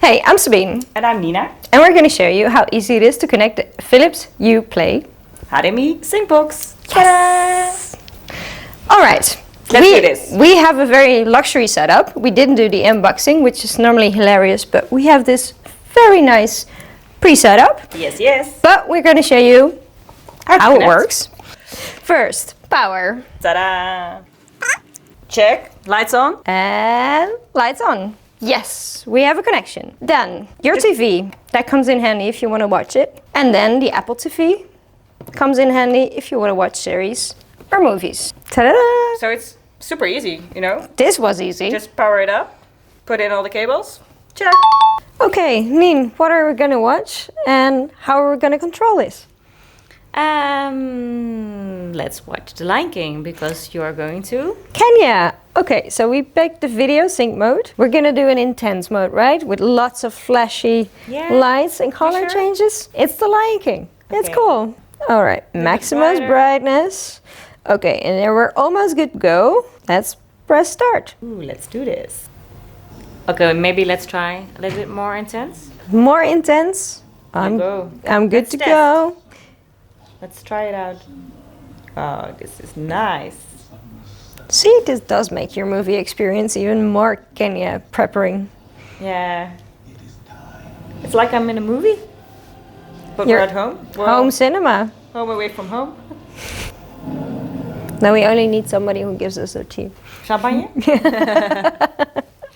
Hey, I'm Sabine. And I'm Nina. And we're going to show you how easy it is to connect the Philips Hue Play HDMI sync box. Yes! Alright. Let's do this. We have a very luxury setup. We didn't do the unboxing, which is normally hilarious, but we have this very nice pre-setup. Yes. But we're going to show you how it connect. works. First, power. Ta-da! Check. Lights on. And lights on. Yes, we have a connection. Then your TV, that comes in handy if you want to watch it. And then the Apple TV comes in handy if you want to watch series or movies. Ta-da! So it's super easy, you know. This was easy. Just power it up, put in all the cables, check. Okay, Neen, what are we going to watch and how are we going to control this? Let's watch The Lion King because you are going to. Kenya! Okay, so we picked the video sync mode. We're gonna do an intense mode, right? With lots of flashy lights and color changes. It's The Lion King. Okay. It's cool. All right, maximize brightness. Okay, and then we're almost good to go. Let's press start. Ooh, let's do this. Okay, maybe let's try a little bit more intense. More intense. I'm good to go. Let's try it out. Oh, this is nice. See, this does make your movie experience even more Kenya prepping. Yeah. It's like I'm in a movie. But we're at home. Well, home cinema. Home away from home. Now we only need somebody who gives us a tea. Champagne?